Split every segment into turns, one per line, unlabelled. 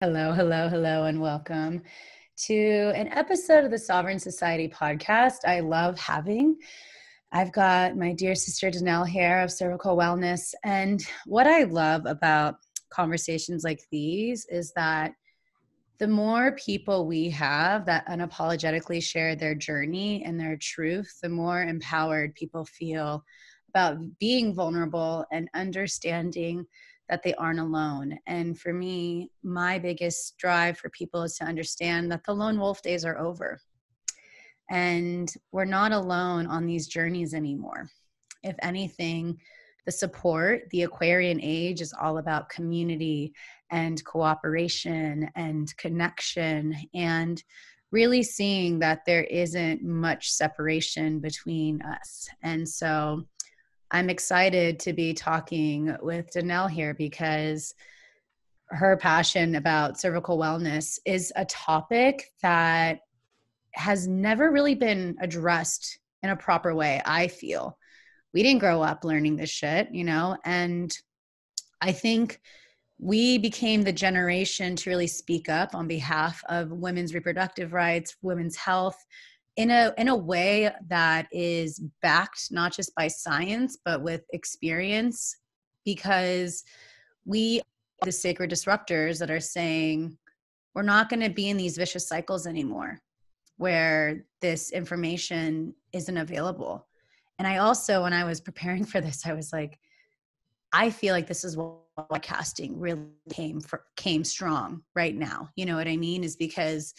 Hello, hello, hello, and welcome to an episode of the Sovereign Society podcast I love having. I've got my dear sister Denell here of Cervical Wellness, and what I love about conversations like these is that the more people we have that unapologetically share their journey and their truth, the more empowered people feel about being vulnerable and understanding that they aren't alone. And for me, my biggest drive for people is to understand that the lone wolf days are over. And we're not alone on these journeys anymore. If anything, the support, the Aquarian age is all about community and cooperation and connection, and really seeing that there isn't much separation between us. And so I'm excited to be talking with Denell here because her passion about cervical wellness is a topic that has never really been addressed in a proper way, I feel. We didn't grow up learning this shit, and I think we became the generation to really speak up on behalf of women's reproductive rights, women's health, in a way that is backed not just by science, but with experience, because we are the sacred disruptors that are saying we're not going to be in these vicious cycles anymore where this information isn't available. And I also, when I was preparing for this, I was like, I feel like this is why podcasting really came strong right now. You know what I mean? Is because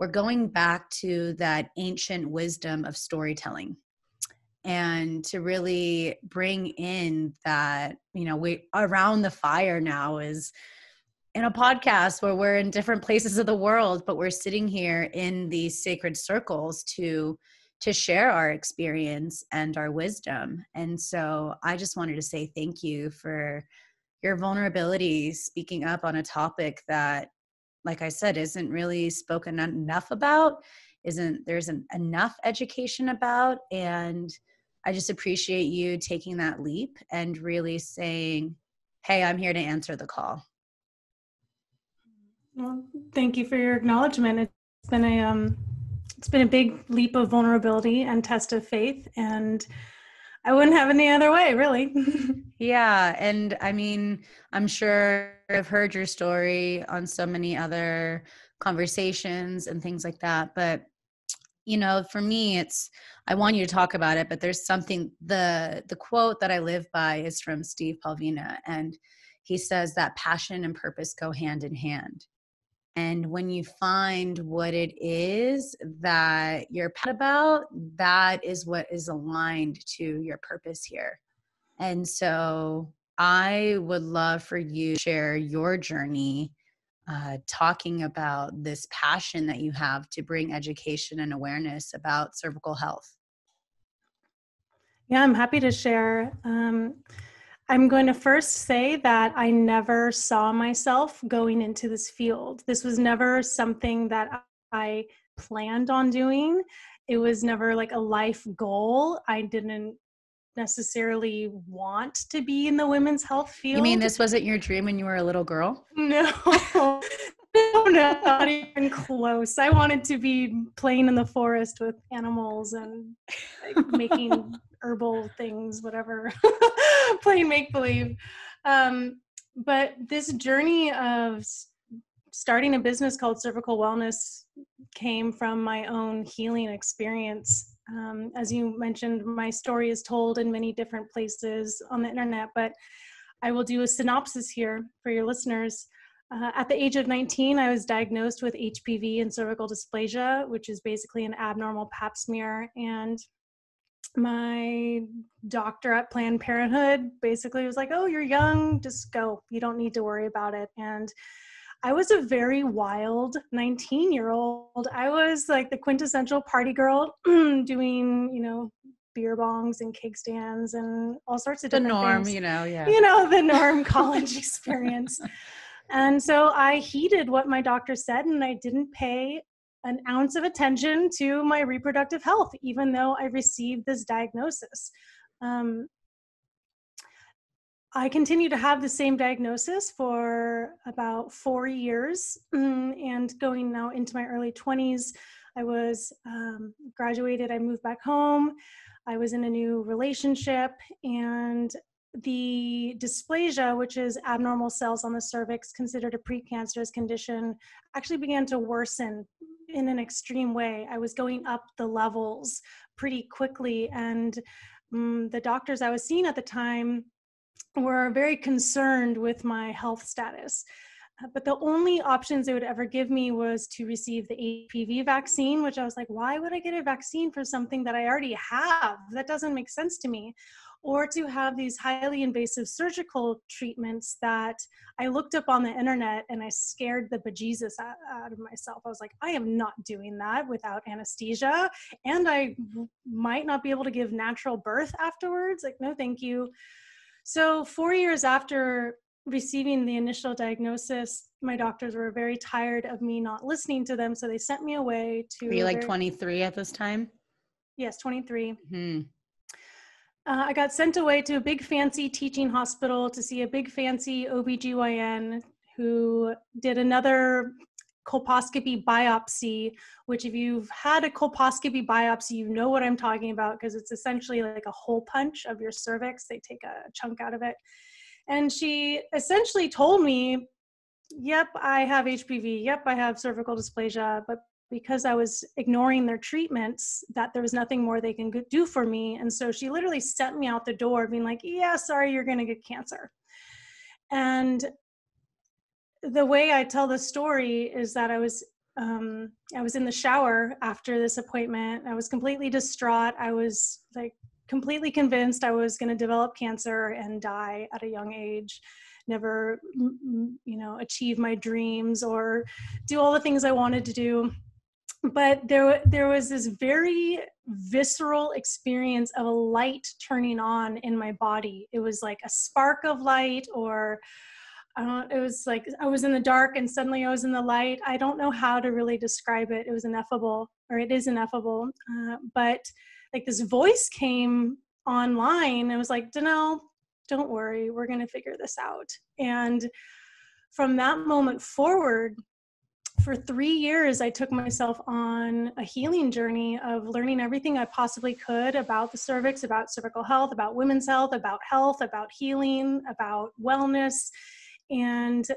we're going back to that ancient wisdom of storytelling, and to really bring in that, we around the fire now is in a podcast where we're in different places of the world, but we're sitting here in these sacred circles to share our experience and our wisdom. And so I just wanted to say thank you for your vulnerability, speaking up on a topic that, like I said, isn't really spoken enough about, there isn't enough education about. And I just appreciate you taking that leap and really saying, hey, I'm here to answer the call.
Well, thank you for your acknowledgement. It's been a big leap of vulnerability and test of faith, and I wouldn't have any other way, really.
Yeah. And I mean, I'm sure I've heard your story on so many other conversations and things like that. But, for me, I want you to talk about it, but there's something, the quote that I live by is from Steve Palvina. And he says that passion and purpose go hand in hand. And when you find what it is that you're passionate about, that is what is aligned to your purpose here. And so I would love for you to share your journey, talking about this passion that you have to bring education and awareness about cervical health.
Yeah, I'm happy to share. I'm going to first say that I never saw myself going into this field. This was never something that I planned on doing. It was never like a life goal. I didn't necessarily want to be in the women's health field.
You mean this wasn't your dream when you were a little girl?
No, no, not even close. I wanted to be playing in the forest with animals and like, making herbal things, whatever, playing make-believe. But this journey of starting a business called Cervical Wellness came from my own healing experience. As you mentioned, my story is told in many different places on the internet, but I will do a synopsis here for your listeners. At the age of 19, I was diagnosed with Hpv and cervical dysplasia, which is basically an abnormal pap smear. And my doctor at Planned Parenthood basically was like, oh, you're young, just go. You don't need to worry about it. And I was a very wild 19-year-old. I was like the quintessential party girl doing, beer bongs and cake stands and all sorts of different things.
The norm, yeah.
The norm college experience. And so I heeded what my doctor said, and I didn't pay an ounce of attention to my reproductive health, even though I received this diagnosis. I continued to have the same diagnosis for about 4 years, and going now into my early 20s, I was graduated, I moved back home, I was in a new relationship, and the dysplasia, which is abnormal cells on the cervix, considered a precancerous condition, actually began to worsen in an extreme way. I was going up the levels pretty quickly, and the doctors I was seeing at the time were very concerned with my health status. But the only options they would ever give me was to receive the Hpv vaccine, which I was like, why would I get a vaccine for something that I already have? That doesn't make sense to me. Or to have these highly invasive surgical treatments that I looked up on the internet and I scared the bejesus out of myself. I was like, I am not doing that without anesthesia. And I might not be able to give natural birth afterwards. Like, no, thank you. So 4 years after receiving the initial diagnosis, my doctors were very tired of me not listening to them. So they sent me away to—
Were you like 23 at this time?
Yes, 23.
Mm-hmm.
I got sent away to a big fancy teaching hospital to see a big fancy OBGYN who did another colposcopy biopsy, which if you've had a colposcopy biopsy, you know what I'm talking about, because it's essentially like a hole punch of your cervix. They take a chunk out of it. And she essentially told me, yep, I have HPV. Yep, I have cervical dysplasia. But because I was ignoring their treatments, that there was nothing more they can do for me. And so she literally sent me out the door being like, yeah, sorry, you're going to get cancer. And the way I tell the story is that I was in the shower after this appointment. I was completely distraught. I was like completely convinced I was going to develop cancer and die at a young age, never, achieve my dreams or do all the things I wanted to do. But there was this very visceral experience of a light turning on in my body. It was like a spark of light, or it was like I was in the dark and suddenly I was in the light. I don't know how to really describe it. It was ineffable, or it is ineffable. But like this voice came online and was like, Denell, don't worry, we're going to figure this out. And from that moment forward, for 3 years, I took myself on a healing journey of learning everything I possibly could about the cervix, about cervical health, about women's health, about healing, about wellness. And,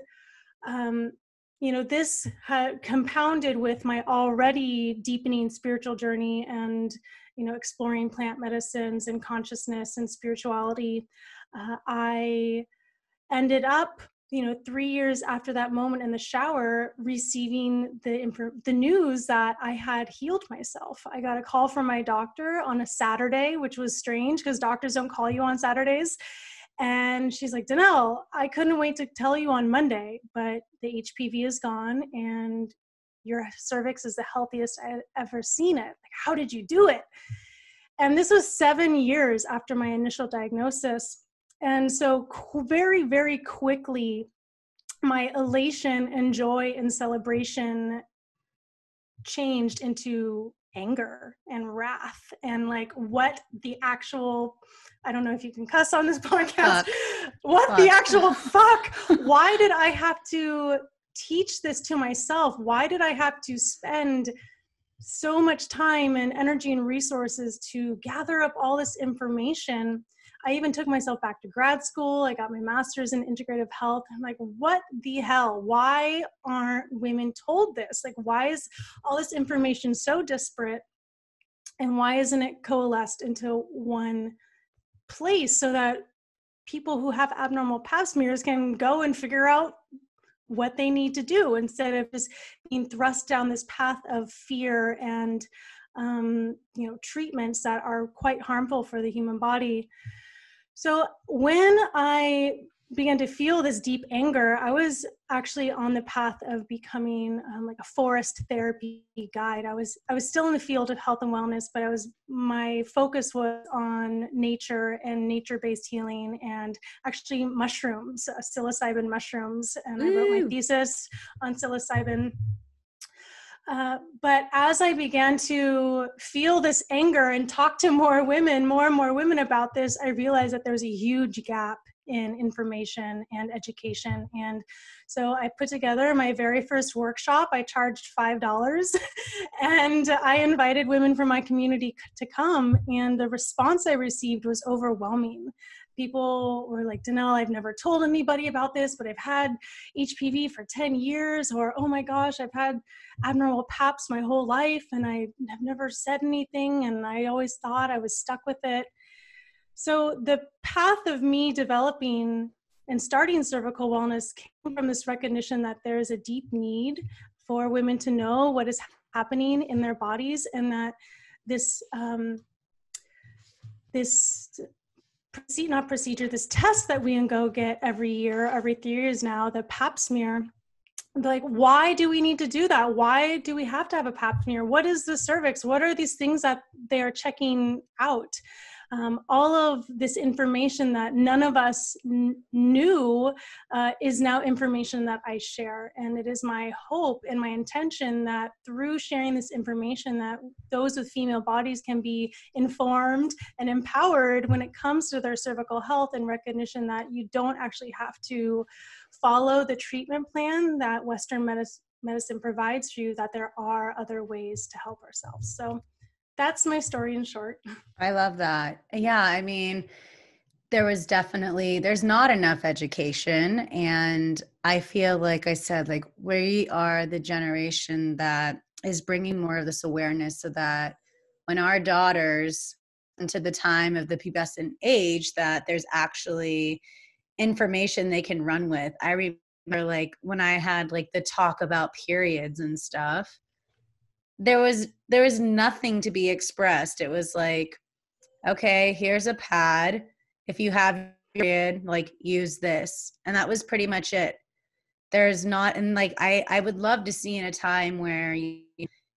this had compounded with my already deepening spiritual journey and, exploring plant medicines and consciousness and spirituality. I ended up 3 years after that moment in the shower, receiving the news that I had healed myself. I got a call from my doctor on a Saturday, which was strange because doctors don't call you on Saturdays. And she's like, Denell, I couldn't wait to tell you on Monday, but the HPV is gone and your cervix is the healthiest I had ever seen it. Like, how did you do it? And this was 7 years after my initial diagnosis. And so very, very quickly, my elation and joy and celebration changed into anger and wrath and like what the actual, I don't know if you can cuss on this podcast, the actual fuck, why did I have to teach this to myself? Why did I have to spend so much time and energy and resources to gather up all this information? I even took myself back to grad school. I got my master's in integrative health. I'm like, what the hell? Why aren't women told this? Like, why is all this information so disparate? And why isn't it coalesced into one place so that people who have abnormal pap smears can go and figure out what they need to do instead of just being thrust down this path of fear and treatments that are quite harmful for the human body. So when I began to feel this deep anger, I was actually on the path of becoming like a forest therapy guide. I was still in the field of health and wellness, but my focus was on nature and nature-based healing and actually mushrooms, psilocybin mushrooms. And I wrote my thesis on psilocybin. But as I began to feel this anger and talk to more and more women about this, I realized that there's a huge gap in information and education. And so I put together my very first workshop. I charged $5 and I invited women from my community to come. And the response I received was overwhelming. People were like, Denell, I've never told anybody about this, but I've had HPV for 10 years, or, oh my gosh, I've had abnormal paps my whole life and I have never said anything. And I always thought I was stuck with it. So the path of me developing and starting cervical wellness came from this recognition that there is a deep need for women to know what is happening in their bodies, and that this this test that we can go get every year, every 3 years now, the pap smear. Like, why do we need to do that? Why do we have to have a pap smear? What is the cervix? What are these things that they are checking out? All of this information that none of us knew is now information that I share. And it is my hope and my intention that through sharing this information, that those with female bodies can be informed and empowered when it comes to their cervical health, and recognition that you don't actually have to follow the treatment plan that Western medicine provides for you, that there are other ways to help ourselves. So that's my story in short.
I love that. Yeah, I mean, there's not enough education. And I feel like I said, like, we are the generation that is bringing more of this awareness, so that when our daughters, into the time of the pubescent age, that there's actually information they can run with. I remember, like, when I had like the talk about periods and stuff, there was nothing to be expressed. It was like, okay, here's a pad. If you have a period, like, use this. And that was pretty much it. There's not, and like, I would love to see in a time where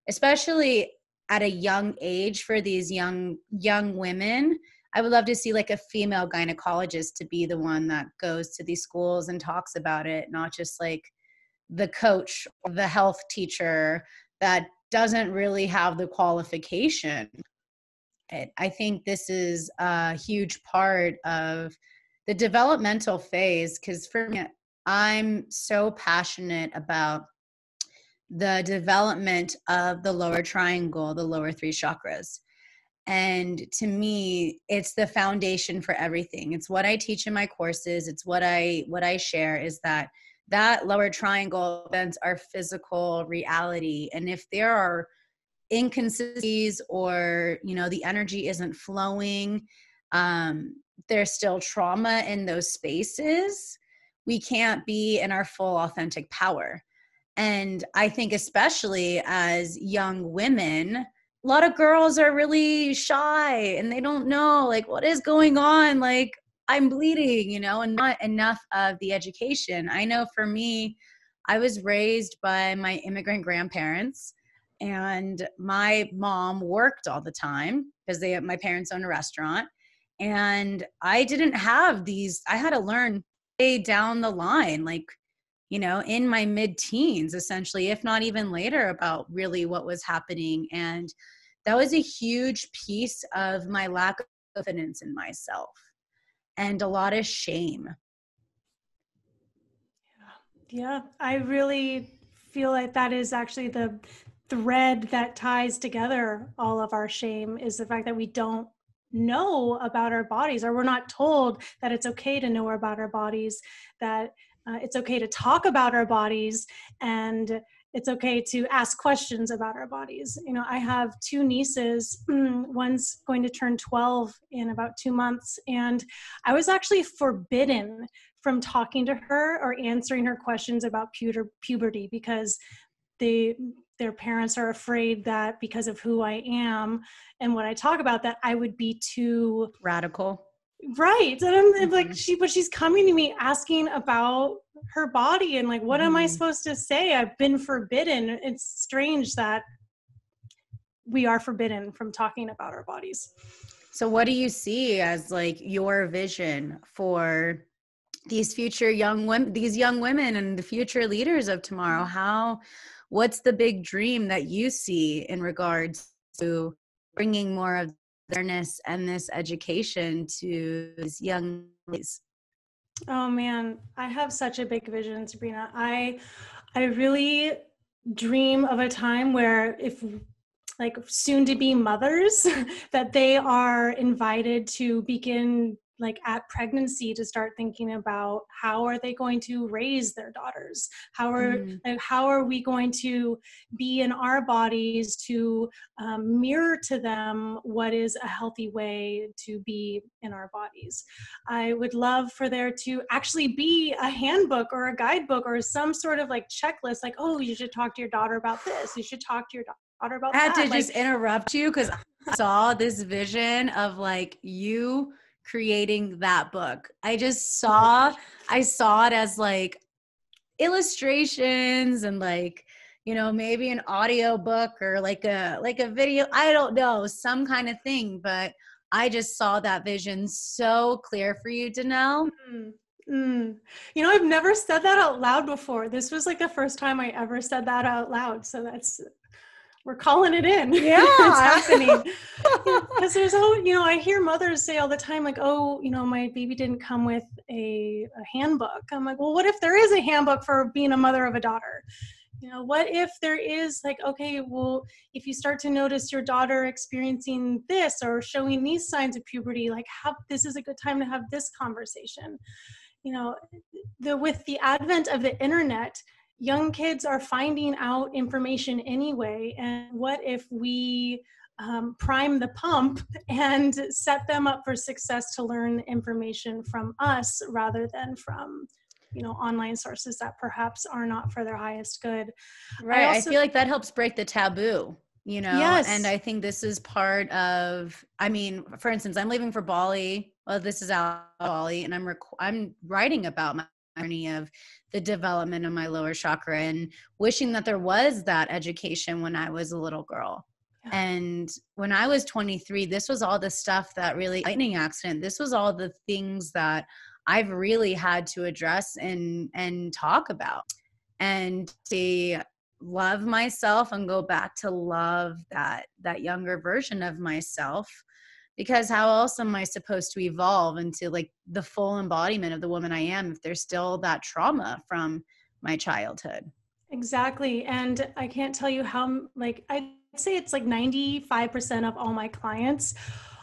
especially at a young age for these young women, I would love to see like a female gynecologist to be the one that goes to these schools and talks about it, not just like the coach or the health teacher that doesn't really have the qualification. I think this is a huge part of the developmental phase, because for me, I'm so passionate about the development of the lower triangle, the lower 3 chakras. And to me, it's the foundation for everything. It's what I teach in my courses. It's what I share, is that lower triangle events are physical reality. And if there are inconsistencies, or, the energy isn't flowing, there's still trauma in those spaces, we can't be in our full authentic power. And I think especially as young women, a lot of girls are really shy and they don't know, like, what is going on? Like, I'm bleeding, and not enough of the education. I know for me, I was raised by my immigrant grandparents, and my mom worked all the time because my parents owned a restaurant. And I didn't have these, I had to learn way down the line, like, in my mid-teens, essentially, if not even later, about really what was happening. And that was a huge piece of my lack of confidence in myself and a lot of shame.
Yeah, I really feel like that is actually the thread that ties together all of our shame, is the fact that we don't know about our bodies, or we're not told that it's okay to know about our bodies, that it's okay to talk about our bodies, and it's okay to ask questions about our bodies. I have 2 nieces. One's going to turn 12 in about 2 months. And I was actually forbidden from talking to her or answering her questions about puberty, because their parents are afraid that because of who I am and what I talk about, that I would be too
radical.
Right. And I'm like, she's coming to me asking about her body, and like, what am I supposed to say? I've been forbidden. It's strange that we are forbidden from talking about our bodies.
So what do you see as like your vision for these future young women and the future leaders of tomorrow? What's the big dream that you see in regards to bringing more of awareness and this education to these young ladies?
Oh man, I have such a big vision, Sabrina. I really dream of a time where, if like soon to be mothers, that they are invited to begin like at pregnancy to start thinking about how are they going to raise their daughters, how are we going to be in our bodies to mirror to them what is a healthy way to be in our bodies. I would love for there to actually be a handbook or a guidebook or some sort of like checklist, like, oh, you should talk to your daughter about this, you should talk to your daughter about
I had
that.
to just interrupt you because I saw this vision of like you creating that book. I saw it as like illustrations and like, you know, maybe an audio book or like a video, I don't know, some kind of thing, but I just saw that vision so clear for you, Denell.
You know, I've never said that out loud before. This was like the first time I ever said that out loud. So we're calling it in.
Yeah.
It's happening. Because there's, you know, I hear mothers say all the time, like, oh, you know, my baby didn't come with a handbook. I'm like, well, what if there is a handbook for being a mother of a daughter? You know, what if there is like, okay, well, if you start to notice your daughter experiencing this or showing these signs of puberty, like this is a good time to have this conversation. You know, with the advent of the internet, young kids are finding out information anyway. And what if we prime the pump and set them up for success to learn information from us rather than from, you know, online sources that perhaps are not for their highest good.
Right. I feel like that helps break the taboo, you know?
Yes.
And I think this is part of, I mean, for instance, I'm leaving for Bali. Well, this is out of Bali, and I'm writing about my journey of the development of my lower chakra and wishing that there was that education when I was a little girl. Yeah. And when I was 23, this was all the stuff that really, lightning accident, this was all the things that I've really had to address and talk about. And to love myself and go back to love that younger version of myself, because how else am I supposed to evolve into like the full embodiment of the woman I am if there's still that trauma from my childhood?
Exactly. And I can't tell you how, like, I'd say it's like 95% of all my clients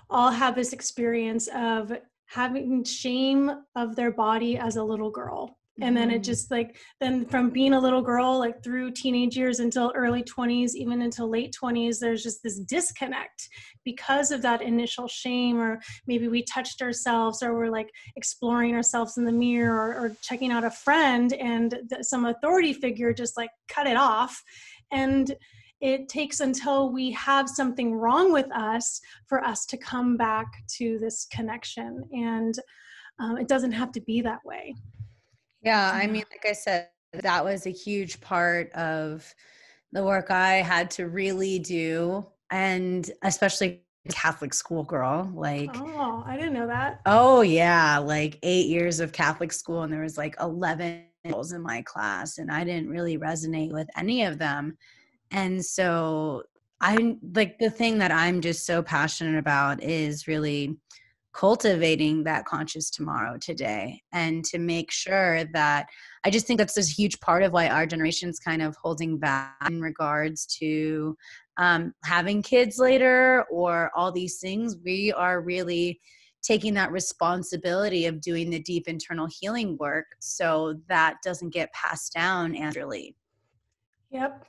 all have this experience of having shame of their body as a little girl. And then it just like, then from being a little girl, like through teenage years until early 20s, even until late 20s, there's just this disconnect because of that initial shame, or maybe we touched ourselves, or we're like exploring ourselves in the mirror, or checking out a friend, and some authority figure just like cut it off. And it takes until we have something wrong with us for us to come back to this connection. And it doesn't have to be that way.
Yeah, I mean, like I said, that was a huge part of the work I had to really do, and especially Catholic school girl. Like,
oh, I didn't know that.
Oh yeah, like 8 years of Catholic school, and there was like 11 girls in my class, and I didn't really resonate with any of them. And so I'm like, the thing that I'm just so passionate about is really cultivating that conscious tomorrow today, and to make sure that, I just think that's this huge part of why our generation's kind of holding back in regards to having kids later or all these things. We are really taking that responsibility of doing the deep internal healing work so that doesn't get passed down annually.
Yep.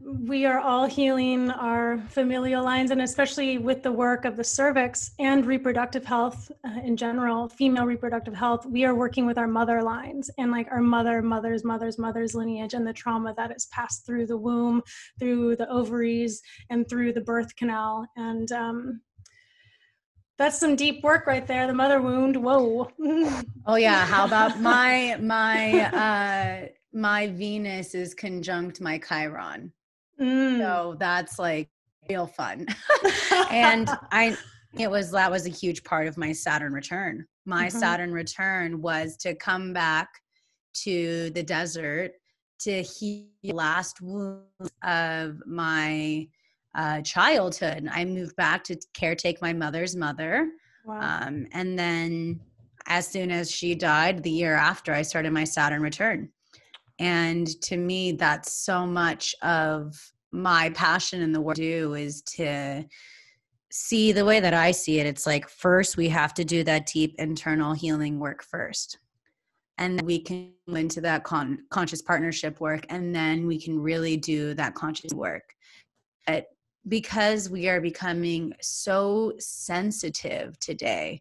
We are all healing our familial lines, and especially with the work of the cervix and reproductive health in general, female reproductive health, we are working with our mother lines and like our mother's lineage, and the trauma that is passed through the womb, through the ovaries, and through the birth canal. And that's some deep work right there. The mother wound. Whoa.
Oh yeah. How about my Venus is conjunct my Chiron. So that's like real fun. And that was a huge part of my Saturn return. My Saturn return was to come back to the desert to heal the last wounds of my childhood. I moved back to caretake my mother's mother.
Wow.
And then as soon as she died, the year after, I started my Saturn return. And to me, that's so much of my passion in the work I do, is to see the way that I see it. It's like, first we have to do that deep internal healing work first. And then we can go into that conscious partnership work. And then we can really do that conscious work. But because we are becoming so sensitive today,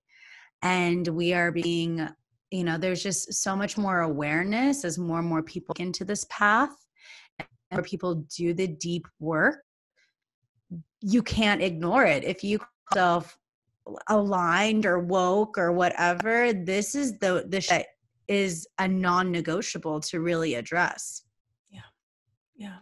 and we are being, there's just so much more awareness as more and more people get into this path, and more people do the deep work. You can't ignore it. If you call yourself aligned or woke or whatever, this is the shit is a non-negotiable to really address.
Yeah.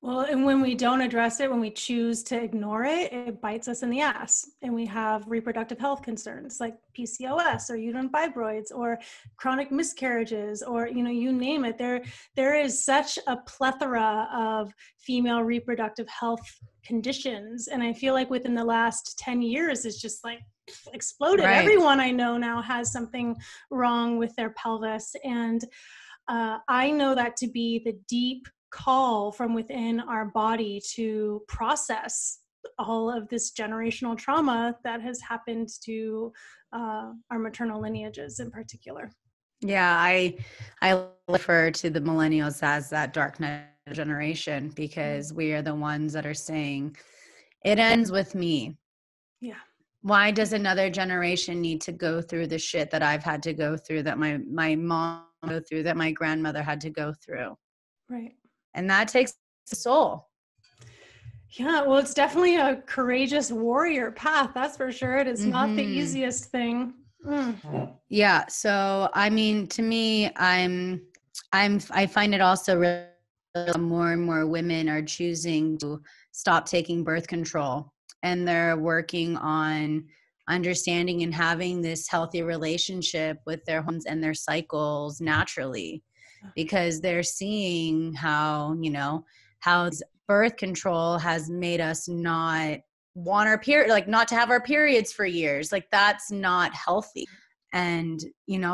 Well, and when we don't address it, when we choose to ignore it, it bites us in the ass. And we have reproductive health concerns like PCOS or uterine fibroids or chronic miscarriages, or, you name it. There is such a plethora of female reproductive health conditions. And I feel like within the last 10 years, it's just like exploded.
Right.
Everyone I know now has something wrong with their pelvis. And I know that to be the deep call from within our body to process all of this generational trauma that has happened to our maternal lineages in particular.
Yeah, I refer to the millennials as that dark night generation, because we are the ones that are saying, it ends with me.
Yeah.
Why does another generation need to go through the shit that I've had to go through, that my mom go through, that my grandmother had to go through?
Right.
And that takes a soul.
Yeah, well, it's definitely a courageous warrior path. That's for sure. It is not the easiest thing.
Yeah. So, I mean, to me, I find it also really, more and more women are choosing to stop taking birth control, and they're working on understanding and having this healthy relationship with their hormones and their cycles naturally, because they're seeing how birth control has made us not want our period, like not to have our periods for years. Like, that's not healthy. And,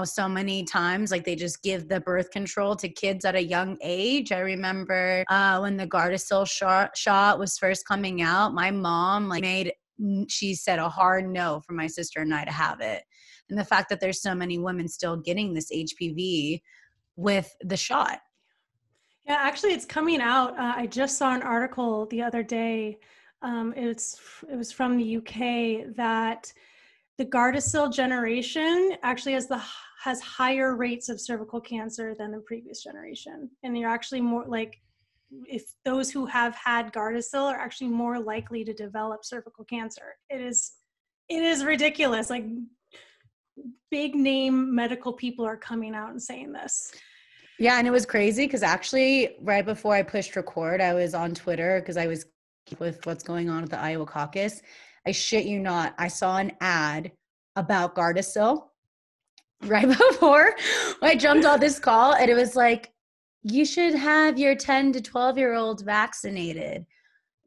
so many times, like, they just give the birth control to kids at a young age. I remember when the Gardasil shot was first coming out, my mom she said a hard no for my sister and I to have it. And the fact that there's so many women still getting this HPV with the shot.
Yeah, actually, it's coming out. I just saw an article the other day. It was from the UK, that the Gardasil generation actually has higher rates of cervical cancer than the previous generation, and you're actually more like, if those who have had Gardasil are actually more likely to develop cervical cancer. It is ridiculous. Like, big name medical people are coming out and saying this.
Yeah, and it was crazy because actually right before I pushed record, I was on Twitter because I was with what's going on with the Iowa caucus. I shit you not, I saw an ad about Gardasil right before I jumped on this call, and it was like, you should have your 10 to 12-year-olds vaccinated,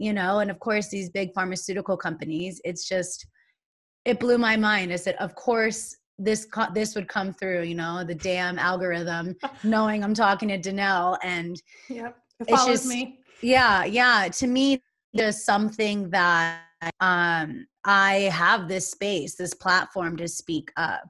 and of course these big pharmaceutical companies, it blew my mind. I said, of course this would come through, the damn algorithm, knowing I'm talking to Denell, and
yep, it follows me.
Yeah. To me, there's something that I have this space, this platform to speak up.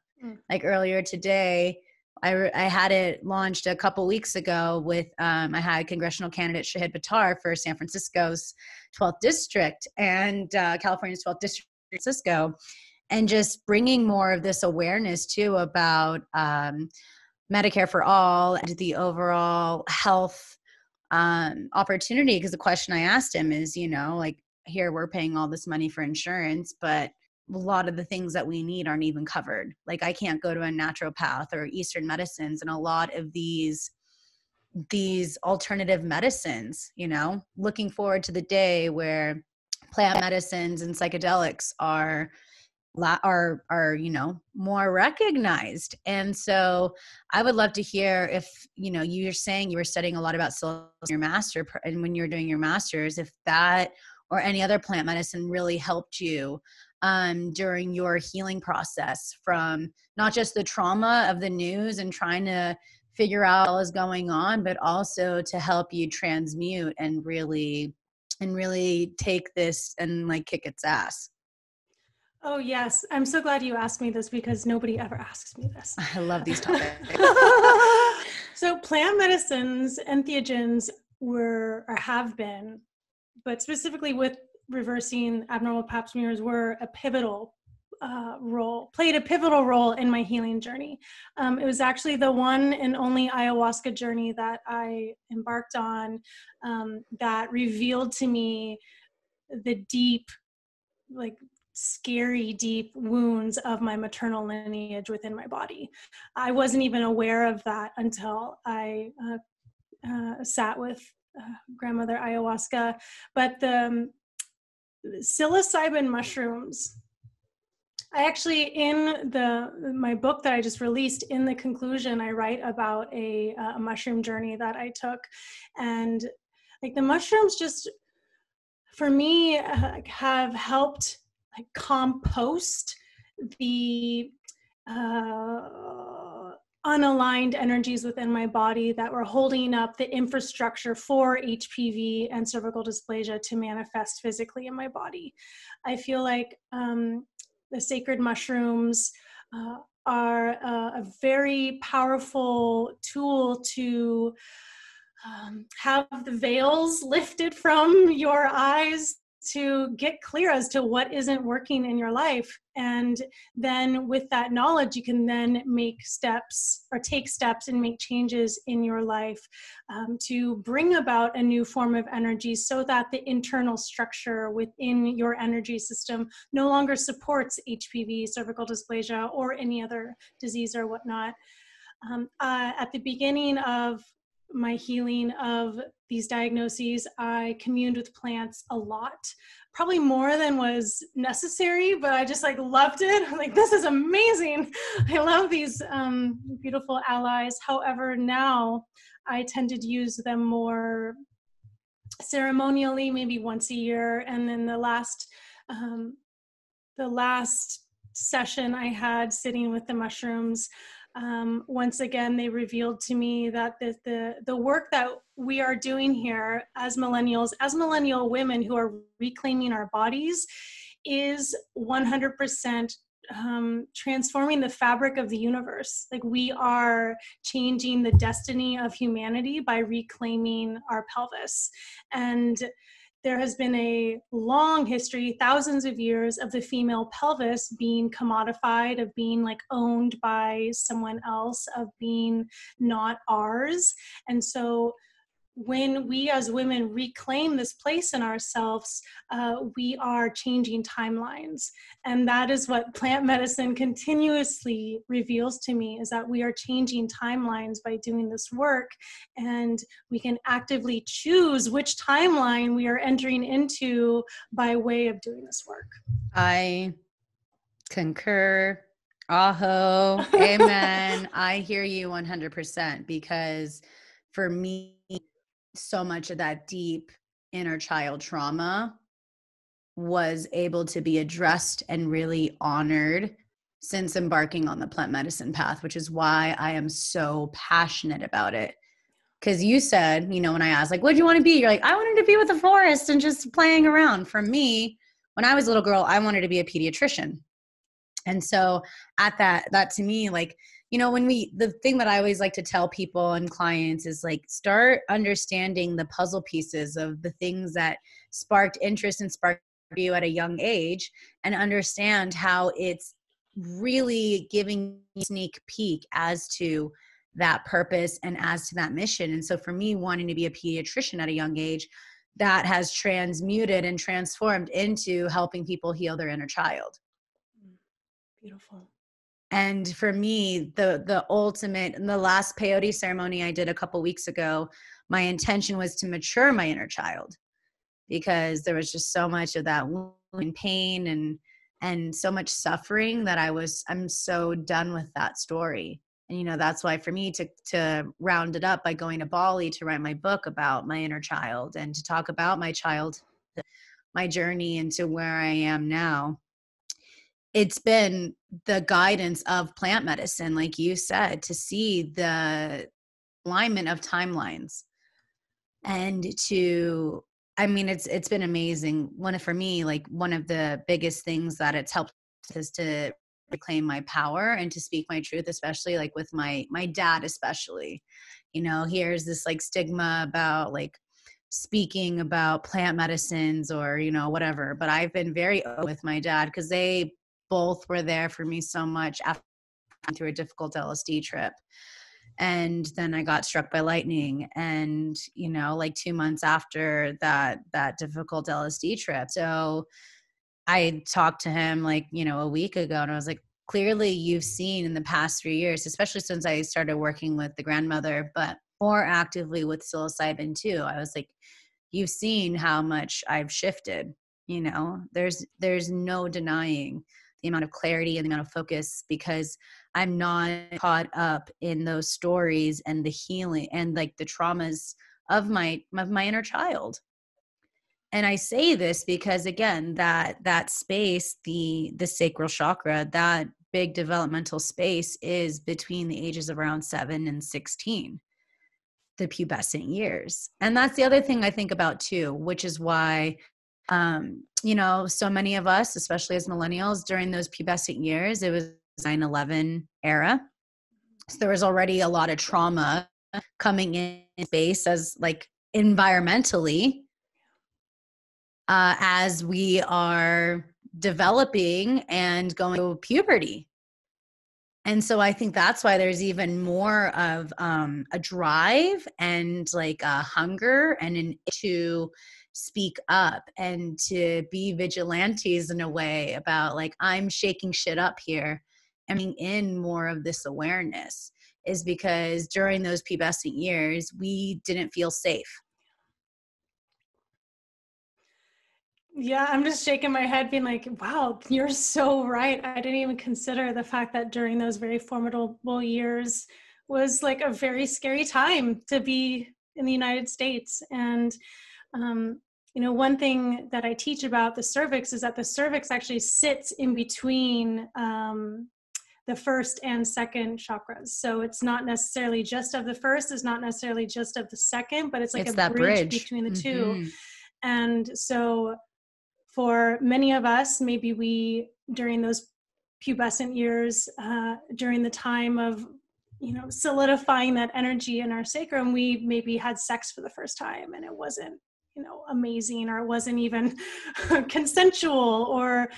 Like earlier today, I had it launched a couple weeks ago with, I had congressional candidate Shahid Buttar for San Francisco's 12th district and California's 12th district in San Francisco, and just bringing more of this awareness too about Medicare for all and the overall health opportunity. Because the question I asked him is, like, here we're paying all this money for insurance, but a lot of the things that we need aren't even covered. Like, I can't go to a naturopath or Eastern medicines, and a lot of these alternative medicines, looking forward to the day where plant medicines and psychedelics are more recognized. And so I would love to hear if, you're saying you were studying a lot about psilocybin in your master, and when you were doing your master's, if that or any other plant medicine really helped you during your healing process, from not just the trauma of the news and trying to figure out what is going on, but also to help you transmute and really take this and like kick its ass?
Oh, yes. I'm so glad you asked me this because nobody ever asks me this.
I love these topics.
So plant medicines, entheogens were or have been, but specifically with reversing abnormal pap smears, were a pivotal played a pivotal role in my healing journey. It was actually the one and only ayahuasca journey that I embarked on that revealed to me the deep, like scary, deep wounds of my maternal lineage within my body. I wasn't even aware of that until I sat with grandmother ayahuasca. But the psilocybin mushrooms, I actually, in my book that I just released, in the conclusion, I write about a mushroom journey that I took. And like the mushrooms just, for me, have helped like compost the unaligned energies within my body that were holding up the infrastructure for HPV and cervical dysplasia to manifest physically in my body. I feel like the sacred mushrooms are a very powerful tool to have the veils lifted from your eyes to get clear as to what isn't working in your life. And then with that knowledge, you can then make steps or take steps and make changes in your life to bring about a new form of energy so that the internal structure within your energy system no longer supports HPV, cervical dysplasia, or any other disease or whatnot. At the beginning of my healing of these diagnoses, I communed with plants a lot, probably more than was necessary, but I just like loved it. I'm like, this is amazing. I love these beautiful allies. However, now I tend to use them more ceremonially, maybe once a year. And then the last session I had sitting with the mushrooms, once again, they revealed to me that the work that we are doing here as millennials, as millennial women who are reclaiming our bodies, is 100% transforming the fabric of the universe. Like, we are changing the destiny of humanity by reclaiming our pelvis. And there has been a long history, thousands of years, of the female pelvis being commodified, of being like owned by someone else, of being not ours. And so when we as women reclaim this place in ourselves, we are changing timelines. And that is what plant medicine continuously reveals to me, is that we are changing timelines by doing this work. And we can actively choose which timeline we are entering into by way of doing this work.
I concur. Aho. Amen. I hear you 100%, because for me, so much of that deep inner child trauma was able to be addressed and really honored since embarking on the plant medicine path, which is why I am so passionate about it. Because you said, when I asked, like, what do you want to be? You're like, I wanted to be with the forest and just playing around. For me, when I was a little girl, I wanted to be a pediatrician. And so at that to me, like, the thing that I always like to tell people and clients is like, start understanding the puzzle pieces of the things that sparked interest and sparked you at a young age, and understand how it's really giving you a sneak peek as to that purpose and as to that mission. And so for me, wanting to be a pediatrician at a young age, that has transmuted and transformed into helping people heal their inner child.
Beautiful.
And for me, the ultimate, in the last peyote ceremony I did a couple weeks ago, my intention was to mature my inner child, because there was just so much of that pain and so much suffering that I'm so done with that story. And, that's why for me to round it up by going to Bali to write my book about my inner child and to talk about my child, my journey into where I am now, it's been the guidance of plant medicine, like you said, to see the alignment of timelines and to, I mean, it's been amazing. For me, like one of the biggest things that it's helped is to reclaim my power and to speak my truth, especially like with my dad, especially, here's this like stigma about like speaking about plant medicines or, whatever. But I've been very open with my dad because they both were there for me so much after through a difficult LSD trip. And then I got struck by lightning, and like 2 months after that difficult LSD trip. So I talked to him like a week ago, and I was like, clearly you've seen in the past 3 years, especially since I started working with the grandmother, but more actively with psilocybin too. I was like, you've seen how much I've shifted. There's no denying the amount of clarity and the amount of focus, because I'm not caught up in those stories and the healing and like the traumas of my inner child. And I say this because, again, that space, the sacral chakra, that big developmental space is between the ages of around 7 and 16, the pubescent years. And that's the other thing I think about too, which is why so many of us, especially as millennials, during those pubescent years, it was 9/11 era. So there was already a lot of trauma coming in space as like environmentally, as we are developing and going through puberty. And so I think that's why there's even more of a drive and like a hunger and an to speak up and to be vigilantes in a way about like, I'm shaking shit up here and bringing in more of this awareness, is because during those pubescent years, we didn't feel safe.
Yeah, I'm just shaking my head being like, wow, you're so right. I didn't even consider the fact that during those very formidable years was like a very scary time to be in the United States. And, one thing that I teach about the cervix is that the cervix actually sits in between the first and second chakras. So it's not necessarily just of the first, it's not necessarily just of the second, but it's like a bridge between the two. And so for many of us, maybe we, during those pubescent years, during the time of, solidifying that energy in our sacrum, we maybe had sex for the first time and it wasn't, amazing, or it wasn't even consensual, or,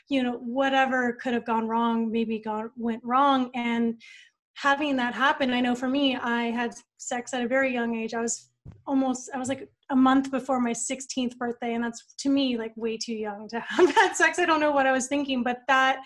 whatever could have gone wrong, went wrong. And having that happen, I know for me, I had sex at a very young age. I was like a month before my 16th birthday. And that's, to me, like way too young to have had sex. I don't know what I was thinking, but that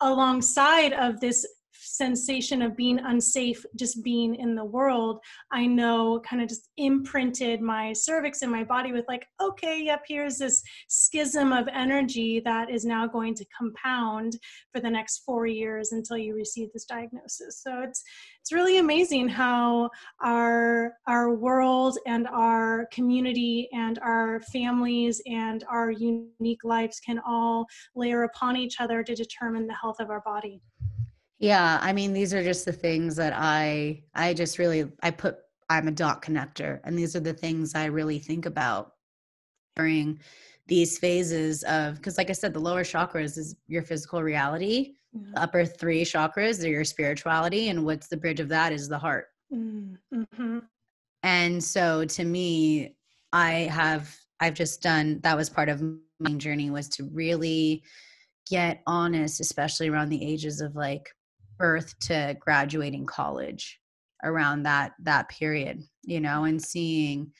alongside of this sensation of being unsafe, just being in the world, I know kind of just imprinted my cervix and my body with like, okay, yep, here's this schism of energy that is now going to compound for the next 4 years until you receive this diagnosis. So it's really amazing how our world and our community and our families and our unique lives can all layer upon each other to determine the health of our body.
Yeah. I mean, these are just the things that I'm a dot connector. And these are the things I really think about during these phases of, because like I said, the lower chakras is your physical reality. The upper 3 chakras are your spirituality. And what's the bridge of that is the heart.
Mm-hmm.
And so to me, I've just done, that was part of my journey, was to really get honest, especially around the ages of like birth to graduating college, around that period, and seeing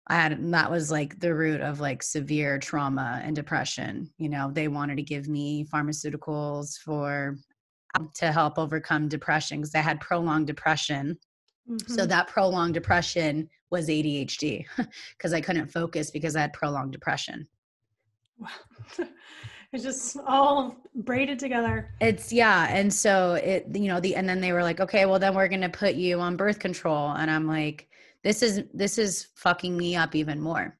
that was like the root of like severe trauma and depression. They wanted to give me pharmaceuticals to help overcome depression because I had prolonged depression. Mm-hmm. So that prolonged depression was ADHD because I couldn't focus because I had prolonged depression.
Wow. It's just all braided together.
And so and then they were like, okay, well then we're going to put you on birth control. And I'm like, this is fucking me up even more.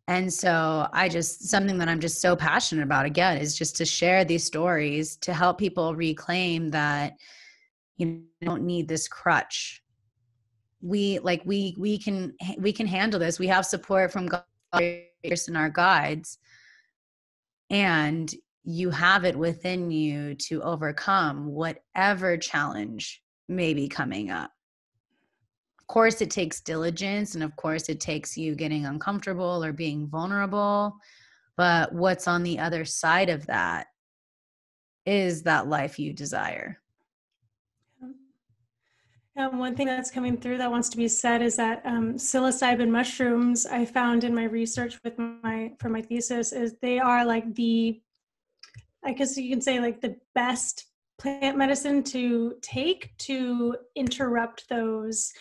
And so something that I'm just so passionate about, again, is just to share these stories to help people reclaim that you don't need this crutch. We can handle this. We have support from God and our guides, and you have it within you to overcome whatever challenge may be coming up. Of course, it takes diligence, and of course, it takes you getting uncomfortable or being vulnerable. But what's on the other side of that is that life you desire.
One thing that's coming through that wants to be said is that psilocybin mushrooms, I found in my research for my thesis, is they are like I guess you can say like the best plant medicine to take to interrupt those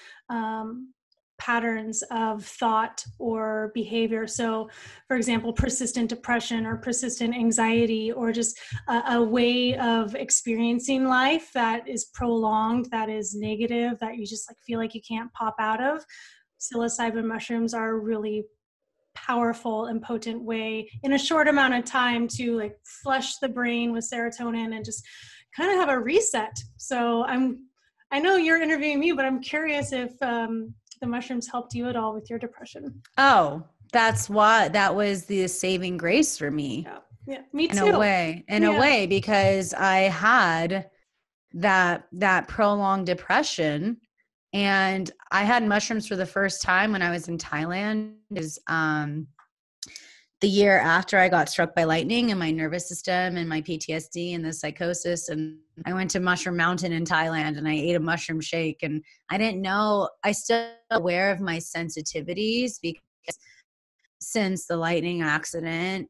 patterns of thought or behavior. So, for example, persistent depression or persistent anxiety, or just a way of experiencing life that is prolonged, that is negative, that you just like feel like you can't pop out of. Psilocybin mushrooms are a really powerful and potent way in a short amount of time to like flush the brain with serotonin and just kind of have a reset. So I know you're interviewing me, but I'm curious if the mushrooms helped you at all with your depression.
Oh, that was the saving grace for me.
Yeah, me too.
In a way, because I had that prolonged depression, and I had mushrooms for the first time when I was in Thailand. Is the year after I got struck by lightning and my nervous system and my PTSD and the psychosis. And I went to Mushroom Mountain in Thailand and I ate a mushroom shake, and I didn't know, I still aware of my sensitivities because since the lightning accident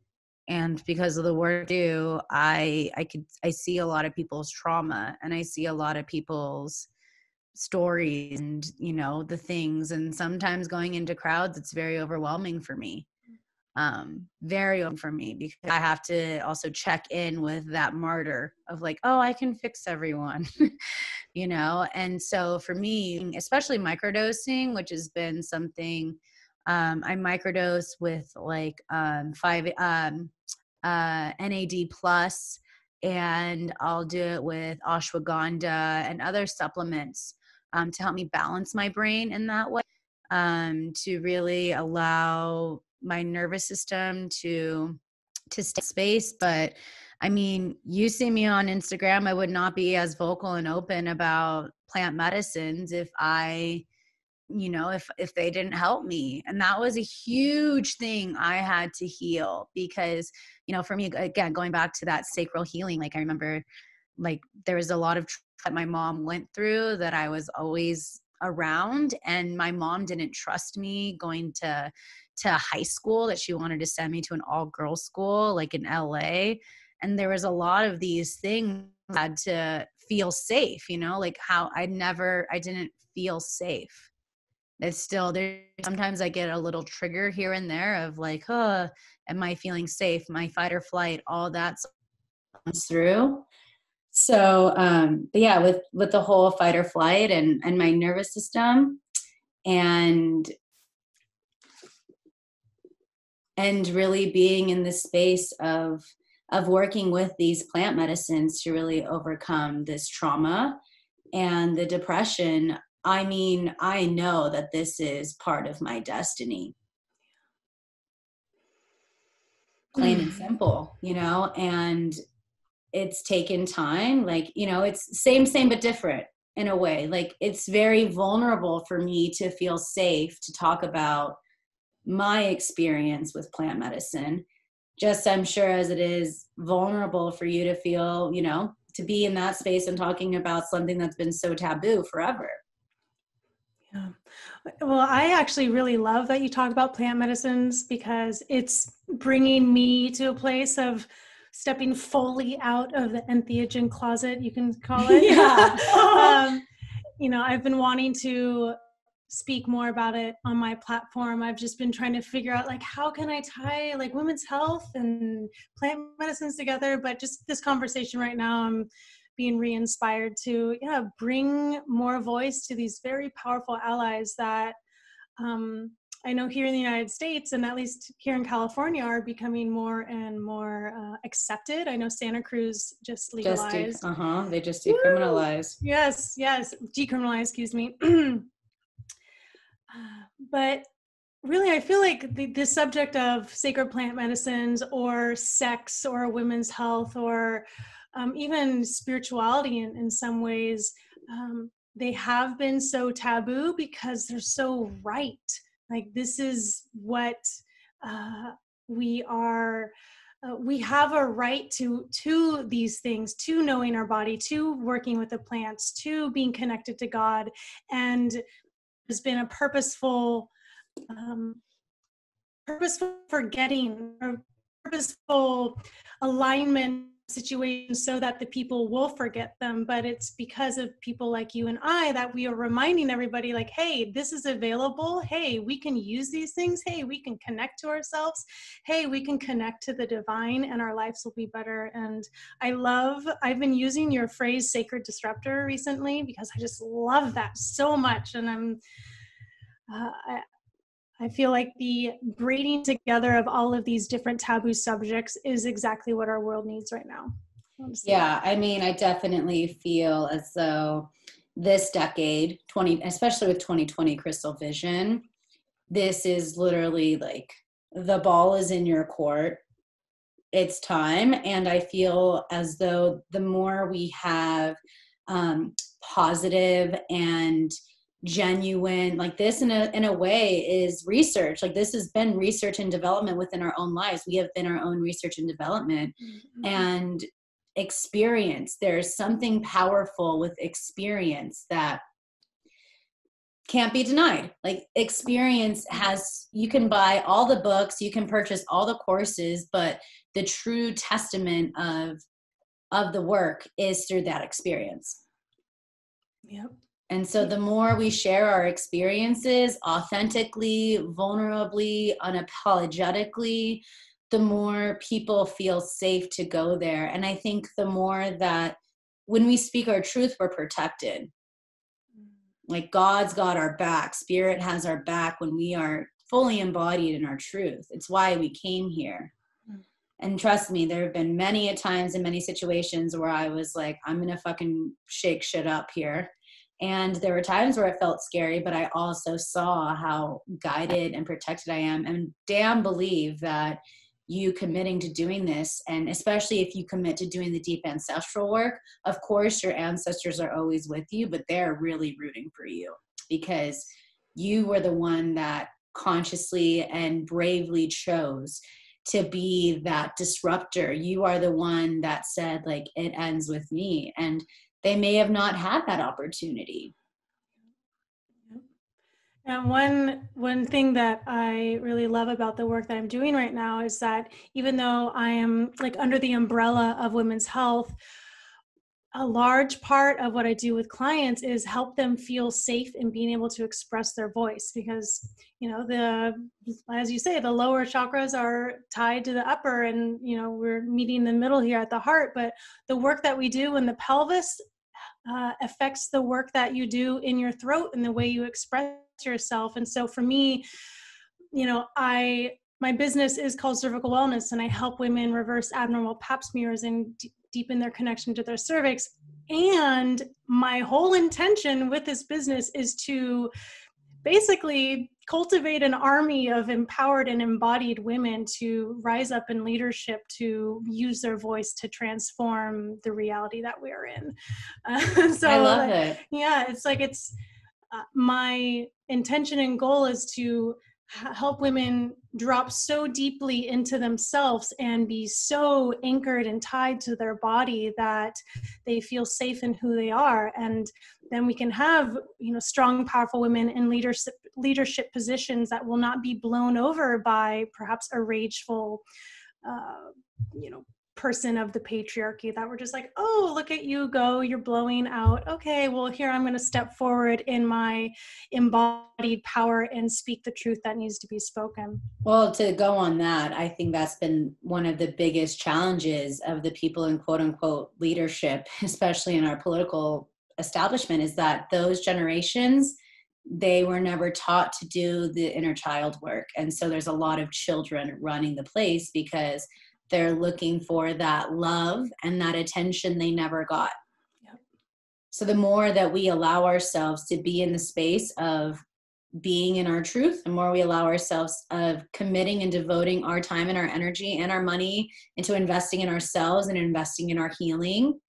and because of the work I do, I see a lot of people's trauma, and I see a lot of people's stories and, the things. And sometimes going into crowds, it's very overwhelming for me. Because I have to also check in with that martyr of like, oh, I can fix everyone, And so for me, especially microdosing, which has been something, I microdose with like 5 NAD plus, and I'll do it with ashwagandha and other supplements to help me balance my brain in that way, to really allow my nervous system to stay in space. But I mean, you see me on Instagram, I would not be as vocal and open about plant medicines if if they didn't help me. And that was a huge thing I had to heal, because, for me, again, going back to that sacral healing, like I remember like there was a lot of that my mom went through that I was always around, and my mom didn't trust me going to high school, that she wanted to send me to an all-girls school like in LA. And there was a lot of these things I had to feel safe, like how I didn't feel safe. It's still there. Sometimes I get a little trigger here and there of like, oh, am I feeling safe? My fight or flight, all that comes through. So, but yeah, with the whole fight or flight and my nervous system, and really being in this space of working with these plant medicines to really overcome this trauma and the depression. I mean, I know that this is part of my destiny. Plain and simple, and it's taken time. Like, it's same but different in a way. Like, it's very vulnerable for me to feel safe to talk about my experience with plant medicine, just I'm sure as it is vulnerable for you to feel, to be in that space and talking about something that's been so taboo forever.
Yeah. Well, I actually really love that you talk about plant medicines, because it's bringing me to a place of stepping fully out of the entheogen closet, you can call it.
Yeah.
I've been wanting to speak more about it on my platform. I've just been trying to figure out like, how can I tie like women's health and plant medicines together? But just this conversation right now, I'm being re-inspired to bring more voice to these very powerful allies that I know here in the United States, and at least here in California, are becoming more and more accepted. I know Santa Cruz just legalized.
They just decriminalized.
Yes, decriminalized, excuse me. But really, I feel like the subject of sacred plant medicines or sex or women's health or even spirituality in some ways, they have been so taboo because they're so right. Like, this is what we are. We have a right to these things, to knowing our body, to working with the plants, to being connected to God. And there's been a purposeful forgetting or purposeful alignment situations so that the people will forget them. But it's because of people like you and I that we are reminding everybody, like, hey, this is available. Hey, we can use these things. Hey, we can connect to ourselves. Hey, we can connect to the divine and our lives will be better. And I've been using your phrase sacred disruptor recently because I just love that so much. And I feel like the braiding together of all of these different taboo subjects is exactly what our world needs right now. Honestly.
Yeah, I mean, I definitely feel as though this decade, especially with 2020 crystal vision, this is literally like the ball is in your court. It's time. And I feel as though the more we have positive and genuine, like this in a way is research. Like, this has been research and development within our own lives. We have been our own research and development. And experience. There's something powerful with experience that can't be denied. Like, experience you can buy all the books, you can purchase all the courses, but the true testament of the work is through that experience.
Yep.
And so the more we share our experiences authentically, vulnerably, unapologetically, the more people feel safe to go there. And I think the more that when we speak our truth, we're protected. Like, God's got our back. Spirit has our back when we are fully embodied in our truth. It's why we came here. And trust me, there have been many a times in many situations where I was like, I'm going to fucking shake shit up here. And there were times where it felt scary, but I also saw how guided and protected I am. And damn believe that you committing to doing this, and especially if you commit to doing the deep ancestral work, of course your ancestors are always with you, but they're really rooting for you because you were the one that consciously and bravely chose to be that disruptor. You are the one that said, like, it ends with me. And they may have not had that opportunity.
And one thing that I really love about the work that I'm doing right now is that even though I am like under the umbrella of women's health, a large part of what I do with clients is help them feel safe in being able to express their voice, because, you know, as you say, the lower chakras are tied to the upper, and, you know, we're meeting in the middle here at the heart. But the work that we do in the pelvis affects the work that you do in your throat and the way you express yourself. And so for me, you know, my business is called Cervical Wellness, and I help women reverse abnormal pap smears and deepen their connection to their cervix. And my whole intention with this business is to basically cultivate an army of empowered and embodied women to rise up in leadership, to use their voice to transform the reality that we're in. So
I love it.
Yeah, it's like, my intention and goal is to help women drop so deeply into themselves and be so anchored and tied to their body that they feel safe in who they are. And then we can have, you know, strong, powerful women in leadership positions that will not be blown over by perhaps a rageful, you know, person of the patriarchy, that we're just like, oh, look at you go, you're blowing out. Okay, well, here I'm going to step forward in my embodied power and speak the truth that needs to be spoken.
Well, to go on that, I think that's been one of the biggest challenges of the people in quote unquote leadership, especially in our political establishment, is that those generations they were never taught to do the inner child work. And so there's a lot of children running the place because they're looking for that love and that attention they never got.
Yep.
So the more that we allow ourselves to be in the space of being in our truth, the more we allow ourselves of committing and devoting our time and our energy and our money into investing in ourselves and investing in our healing,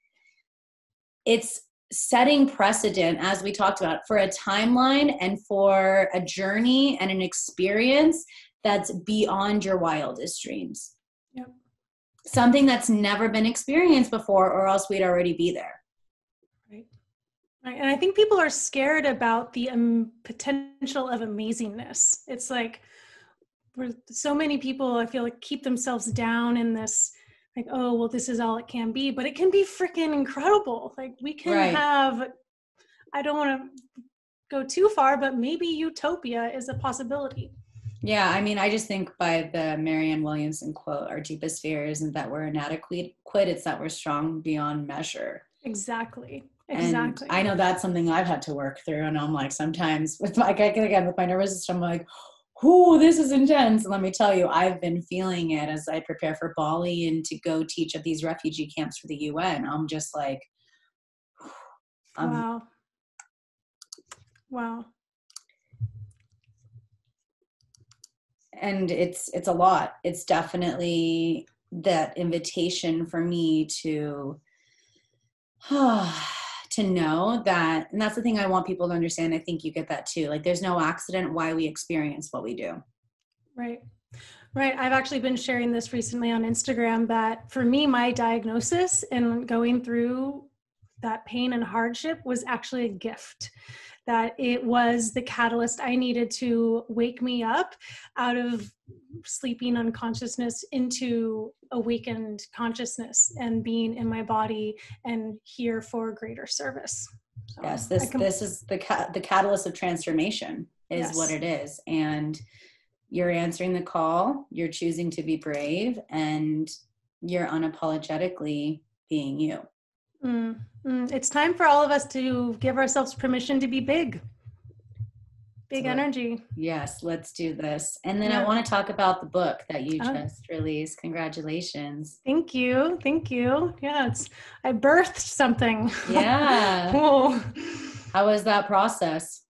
it's setting precedent, as we talked about, for a timeline and for a journey and an experience that's beyond your wildest dreams.
Yep.
Something that's never been experienced before, or else we'd already be there.
Right. Right. And I think people are scared about the potential of amazingness. It's like, so many people, I feel like, keep themselves down in this, like, oh, well, this is all it can be, but it can be freaking incredible. Like, we can have, I don't want to go too far, but maybe utopia is a possibility.
Yeah, I mean, I just think by the Marianne Williamson quote, our deepest fear isn't that we're inadequate, it's that we're strong beyond measure.
Exactly.
And I know that's something I've had to work through. And I'm like, sometimes with my nervous system, I'm like, ooh, this is intense. And let me tell you, I've been feeling it as I prepare for Bali and to go teach at these refugee camps for the UN. I'm just like,
wow.
And it's a lot. It's definitely that invitation for me to know that, and that's the thing I want people to understand. I think you get that too. Like, there's no accident why we experience what we do.
Right. I've actually been sharing this recently on Instagram that for me, my diagnosis and going through that pain and hardship was actually a gift. That it was the catalyst I needed to wake me up out of sleeping unconsciousness into awakened consciousness and being in my body and here for greater service. So
yes, this is the catalyst of transformation is what it is. And you're answering the call, you're choosing to be brave, and you're unapologetically being you.
It's time for all of us to give ourselves permission to be big energy.
Yes, let's do this. And then I want to talk about the book that you just released. Congratulations.
Thank you. Yeah, I birthed something.
Yeah.
Whoa.
How was that process?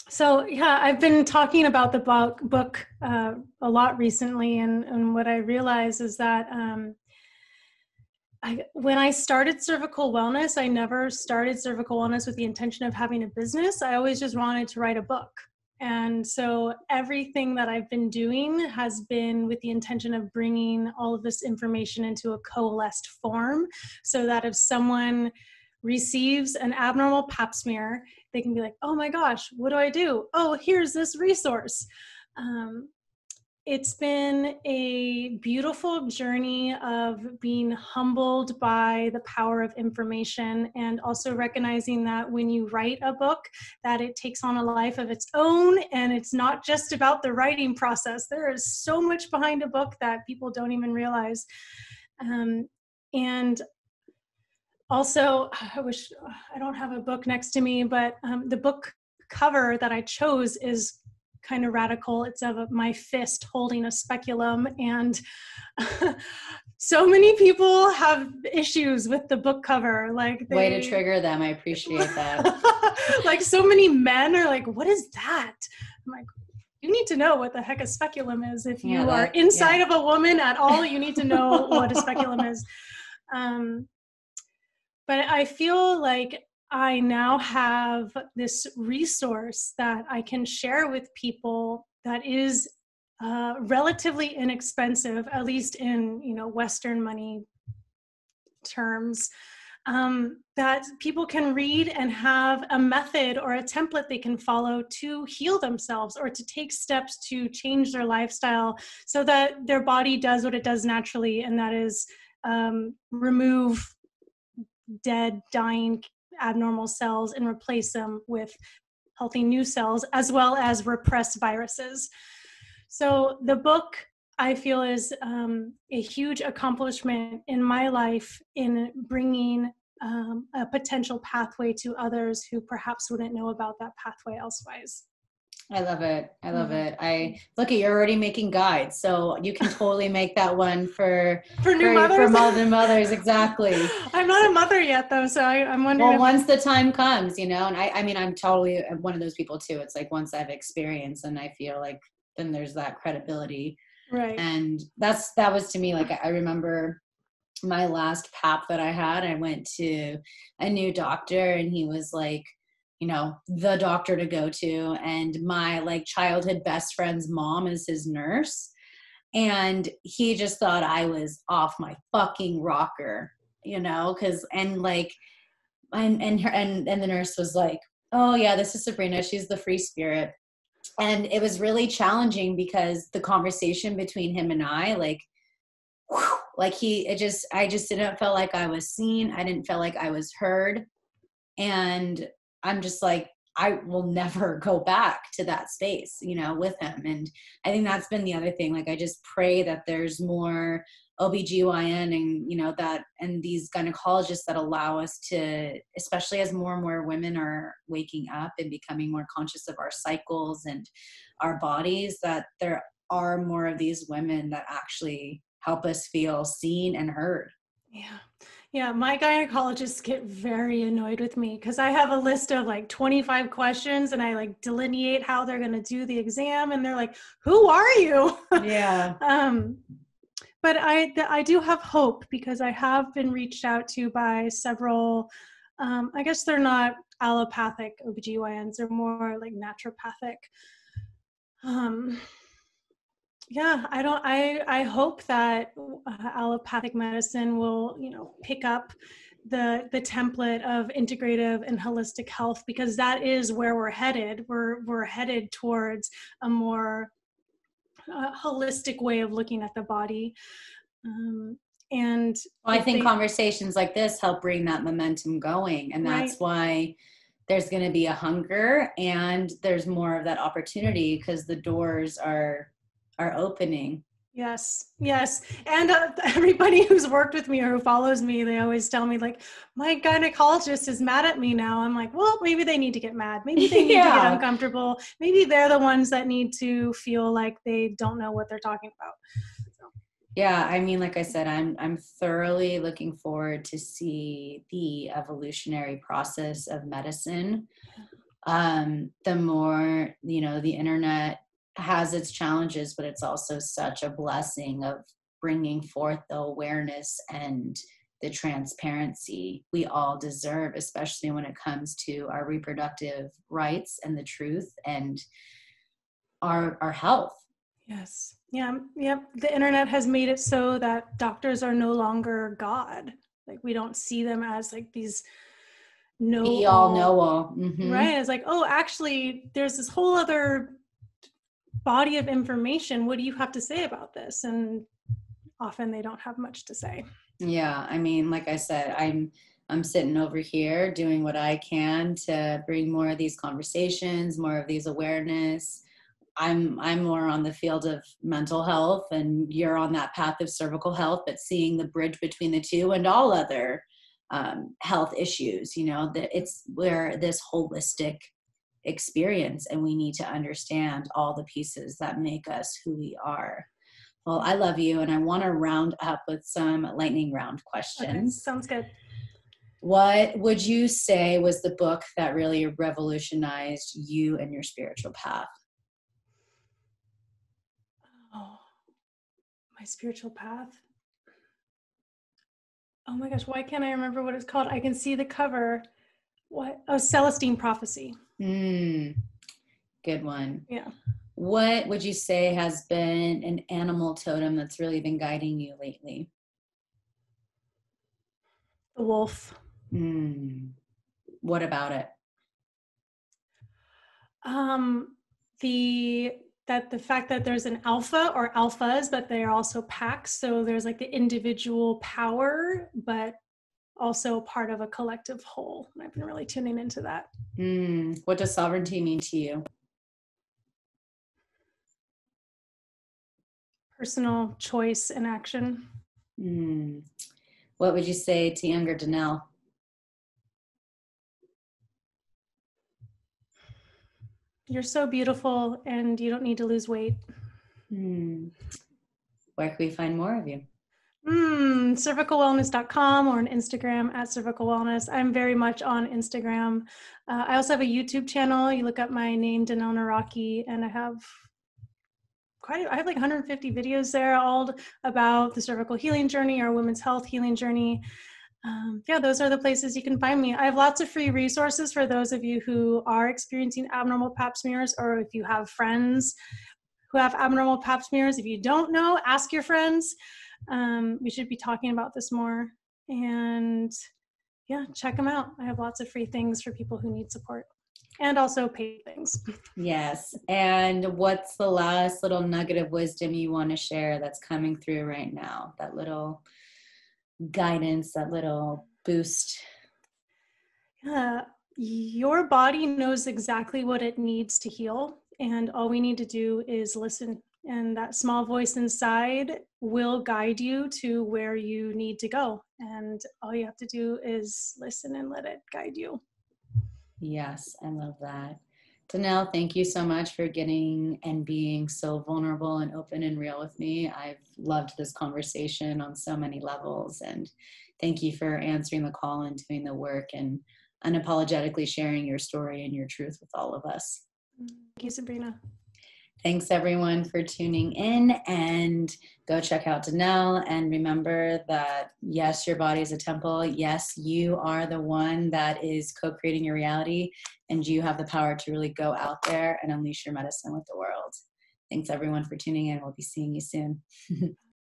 So yeah, I've been talking about the book a lot recently, and what I realize is that when I started Cervical Wellness, I never started Cervical Wellness with the intention of having a business. I always just wanted to write a book. And so everything that I've been doing has been with the intention of bringing all of this information into a coalesced form so that if someone receives an abnormal pap smear, they can be like, oh my gosh, what do I do? Oh, here's this resource. It's been a beautiful journey of being humbled by the power of information, and also recognizing that when you write a book, that it takes on a life of its own, and it's not just about the writing process. There is so much behind a book that people don't even realize. And also, I wish I don't have a book next to me, but the book cover that I chose is kind of radical. It's of my fist holding a speculum, and so many people have issues with the book cover. Like,
way to trigger them. I appreciate that.
Like, so many men are like, what is that? I'm like, you need to know what the heck a speculum is. If you are inside of a woman at all, you need to know what a speculum is. But I feel like I now have this resource that I can share with people that is relatively inexpensive, at least in Western money terms, that people can read and have a method or a template they can follow to heal themselves or to take steps to change their lifestyle so that their body does what it does naturally, and that is remove dead, dying, abnormal cells and replace them with healthy new cells, as well as repress viruses. So the book, I feel, is a huge accomplishment in my life in bringing a potential pathway to others who perhaps wouldn't know about that pathway elsewise.
I love it. I love it. I look at, you're already making guides, so you can totally make that one for
new mothers.
For modern mothers, exactly.
I'm not a mother yet, though, so I'm wondering.
Well, once the time comes, you know, and I mean, I'm totally one of those people too. It's like once I've experienced, and I feel like then there's that credibility,
right?
And that was to me, like, I remember my last PAP that I had. I went to a new doctor, and he was like, you know, the doctor to go to. And my like childhood best friend's mom is his nurse. And he just thought I was off my fucking rocker, you know, and the nurse was like, oh yeah, this is Sabrina. She's the free spirit. And it was really challenging because the conversation between him and I, like I just didn't feel like I was seen. I didn't feel like I was heard. And I'm just like, I will never go back to that space, you know, with him. And I think that's been the other thing. Like, I just pray that there's more OBGYN and, you know, that, and these gynecologists that allow us to, especially as more and more women are waking up and becoming more conscious of our cycles and our bodies, that there are more of these women that actually help us feel seen and heard.
Yeah. Yeah. My gynecologists get very annoyed with me because I have a list of like 25 questions and I like delineate how they're going to do the exam. And they're like, who are you?
Yeah.
But I do have hope because I have been reached out to by several, I guess they're not allopathic OBGYNs, they're more like naturopathic. Yeah, I hope that allopathic medicine will, you know, pick up the template of integrative and holistic health, because that is where we're headed. We're headed towards a more holistic way of looking at the body. And
I think conversations like this help bring that momentum going. And that's
right.
why there's going to be a hunger and there's more of that opportunity because the doors are opening.
Yes. Yes. And everybody who's worked with me or who follows me, they always tell me like, my gynecologist is mad at me now. I'm like, well, maybe they need to get mad. Maybe they need to get uncomfortable. Maybe they're the ones that need to feel like they don't know what they're talking about. So.
Yeah. I mean, like I said, I'm thoroughly looking forward to see the evolutionary process of medicine. The more, you know, the internet has its challenges, but it's also such a blessing of bringing forth the awareness and the transparency we all deserve, especially when it comes to our reproductive rights and the truth and our health.
Yes. Yeah. Yep. The internet has made it so that doctors are no longer God. Like, we don't see them as like these know all.
Mm-hmm.
Right. It's like, oh, actually, there's this whole other body of information. What do you have to say about this? And often they don't have much to say.
Yeah. I mean, like I said, I'm sitting over here doing what I can to bring more of these conversations, more of these awareness. I'm more on the field of mental health, and you're on that path of cervical health, but seeing the bridge between the two and all other health issues, you know, that it's where this holistic experience, and we need to understand all the pieces that make us who we are. Well, I love you, and I want to round up with some lightning round questions.
Okay, sounds good.
What would you say was the book that really revolutionized you and your spiritual path?
Oh, my spiritual path. Oh my gosh, why can't I remember what it's called? I can see the cover. What? Oh, Celestine Prophecy.
Good one.
Yeah.
What would you say has been an animal totem that's really been guiding you lately?
The wolf.
What about it?
The fact that there's an alpha or alphas, but they are also packs. So there's like the individual power, but also part of a collective whole. And I've been really tuning into that.
What does sovereignty mean to you?
Personal choice and action.
What would you say to younger Denell?
You're so beautiful, and you don't need to lose weight.
Where can we find more of you?
Cervicalwellness.com or on Instagram at Cervical Wellness. I'm very much on Instagram. I also have a YouTube channel. You look up my name, Denell Nawrocki, and I have like 150 videos there, all about the cervical healing journey or women's health healing journey. Those are the places you can find me. I have lots of free resources for those of you who are experiencing abnormal pap smears, or if you have friends who have abnormal pap smears. If you don't know, ask your friends. We should be talking about this more. And check them out. I have lots of free things for people who need support, and also paid things.
Yes. And what's the last little nugget of wisdom you want to share that's coming through right now? That little guidance, that little boost.
Your body knows exactly what it needs to heal, and all we need to do is listen. And that small voice inside will guide you to where you need to go. And all you have to do is listen and let it guide you.
Yes, I love that. Denell, thank you so much for getting and being so vulnerable and open and real with me. I've loved this conversation on so many levels, and thank you for answering the call and doing the work and unapologetically sharing your story and your truth with all of us.
Thank you, Sabrina.
Thanks everyone for tuning in, and go check out Denell, and remember that yes, your body is a temple. Yes, you are the one that is co-creating your reality, and you have the power to really go out there and unleash your medicine with the world. Thanks everyone for tuning in. We'll be seeing you soon.